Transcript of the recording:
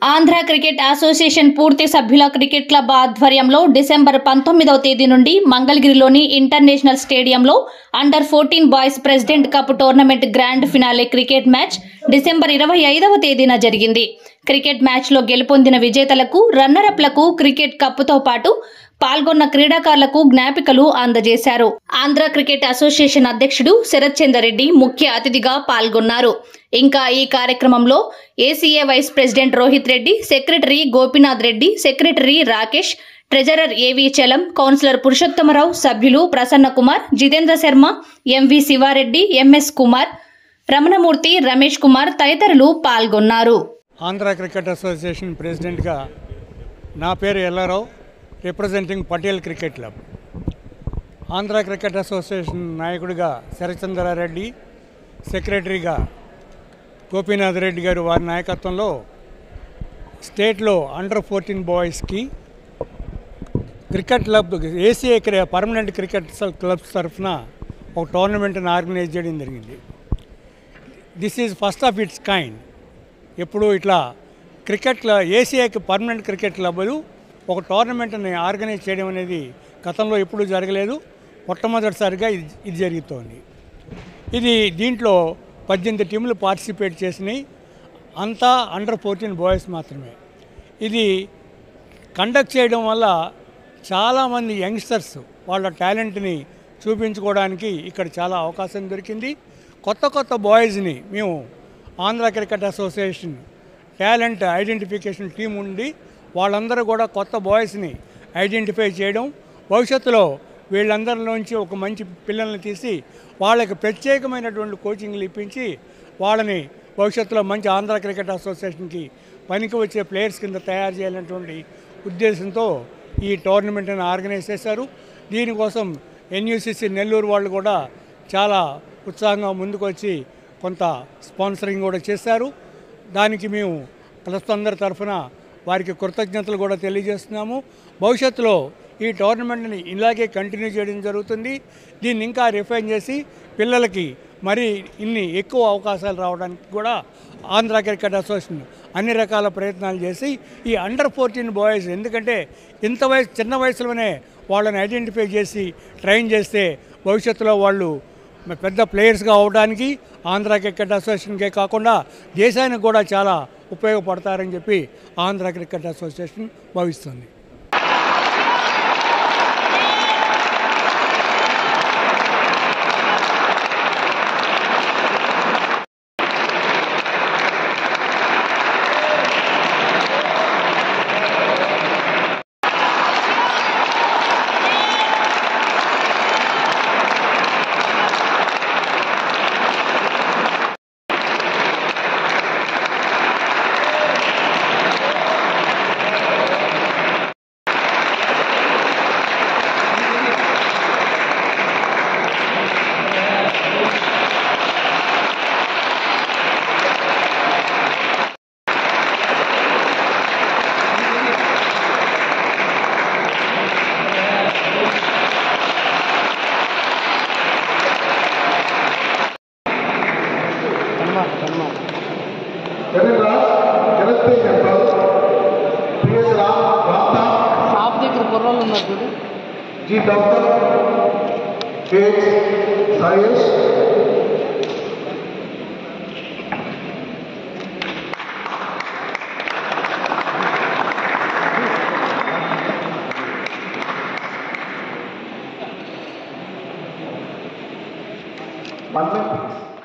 Andhra cricket association పూర్తి సభ్యుల cricket club ఆధ్వర్యంలో డిసెంబర్ 19వ తేదీ నుండి మంగళగిరిలోని ఇంటర్నేషనల్ స్టేడియంలో అండర్-14 boys president cup tournament grand finale cricket match December 25వ తేదీన జరిగింది. క్రికెట్ మ్యాచ్లో గెలుపొందిన విజేతలకు, రన్నరప్లకు క్రికెట్ కప్తో పాటు పాల్గొన్న క్రీడాకారులకు జ్ఞాపికలు అందజేశారు. ఆంధ్ర క్రికెట్ అసోసియేషన్ అధ్యక్షుడు శరత్ చంద్ర రెడ్డి ముఖ్య అతిథిగా పాల్గొన్నారు. ఇంకా ఈ కార్యక్రమంలో ACA vice president Rohit Reddy, secretary Gopinath Reddy, secretary Rakesh, treasurer AV Chalam, councillor Purushottam Rao, సభ్యులు ప్రసన్న కుమార్, జితేంద్ర శర్మ, ఎంవి శివారెడ్డి, ఎంఎస్ కుమార్, రమణమూర్తి, రమేష్ కుమార్ తదితరులు పాల్గొన్నారు. ఆంధ్ర క్రికెట్ అసోసియేషన్ ప్రెసిడెంట్గా నా పేరు Ellarao, representing Patel cricket club. Andhra cricket association నాయకుడిగా శరత్చంద్రారెడ్డి, సెక్రటరీగా గోపీనాథ్ రెడ్డి గారు వారి నాయకత్వంలో స్టేట్లో అండర్-14 బాయ్స్కి cricket club ACA permanent cricket clubs తరఫున ఒక టోర్నమెంట్ని ఆర్గనైజ్ చేయడం జరిగింది. This is first of its kind. ఎప్పుడు ఇట్లా క్రికెట్ ఏసీఏకి పర్మనెంట్ క్రికెట్ క్లబ్లు ఒక టోర్నమెంట్ని ఆర్గనైజ్ చేయడం అనేది గతంలో ఎప్పుడూ జరగలేదు. మొట్టమొదటిసారిగా ఇది జరుగుతోంది. దీంట్లో 18 టీములు పార్టిసిపేట్ చేసినాయి. అంతా అండర్-14 బాయ్స్ మాత్రమే. ఇది కండక్ట్ చేయడం వల్ల చాలామంది యంగ్స్టర్స్ వాళ్ళ టాలెంట్ని చూపించుకోవడానికి ఇక్కడ చాలా అవకాశం దొరికింది. కొత్త బాయ్స్ని మేము Andhra cricket association talent identification team ఉండి వాళ్ళందరూ కూడా కొత్త బాయ్స్ని ఐడెంటిఫై చేయడం, భవిష్యత్తులో వీళ్ళందరిలోంచి ఒక మంచి పిల్లల్ని తీసి వాళ్ళకి ప్రత్యేకమైనటువంటి కోచింగ్లు ఇప్పించి వాళ్ళని భవిష్యత్తులో మంచి ఆంధ్ర క్రికెట్ అసోసియేషన్కి పనికి వచ్చే ప్లేయర్స్ కింద తయారు చేయాలనేటువంటి ఉద్దేశంతో ఈ టోర్నమెంట్ని ఆర్గనైజ్ చేశారు. దీనికోసం ఎన్యూసీసీ నెల్లూరు వాళ్ళు కూడా చాలా ఉత్సాహంగా ముందుకు వచ్చి కొంత స్పాన్సరింగ్ కూడా చేశారు. దానికి మేము క్లబ్స్ అందరి తరఫున వారికి కృతజ్ఞతలు కూడా తెలియజేస్తున్నాము. భవిష్యత్తులో ఈ టోర్నమెంట్ని ఇలాగే కంటిన్యూ చేయడం జరుగుతుంది. దీన్ని ఇంకా రిఫైన్ చేసి పిల్లలకి మరి ఇన్ని ఎక్కువ అవకాశాలు రావడానికి కూడా ఆంధ్ర క్రికెట్ అసోసియేషన్ అన్ని రకాల ప్రయత్నాలు చేసి ఈ అండర్-14 బాయ్స్, ఎందుకంటే చిన్న వయసులోనే వాళ్ళని ఐడెంటిఫై చేసి ట్రైన్ చేస్తే భవిష్యత్తులో వాళ్ళు పెద్ద ప్లేయర్స్గా అవడానికి ఆంధ్ర క్రికెట్ అసోసియేషన్కే కాకుండా దేశానికి కూడా చాలా ఉపయోగపడతారని చెప్పి ఆంధ్ర క్రికెట్ అసోసియేషన్ భావిస్తుంది. जी डॉक्टर के साइंस One minute, please.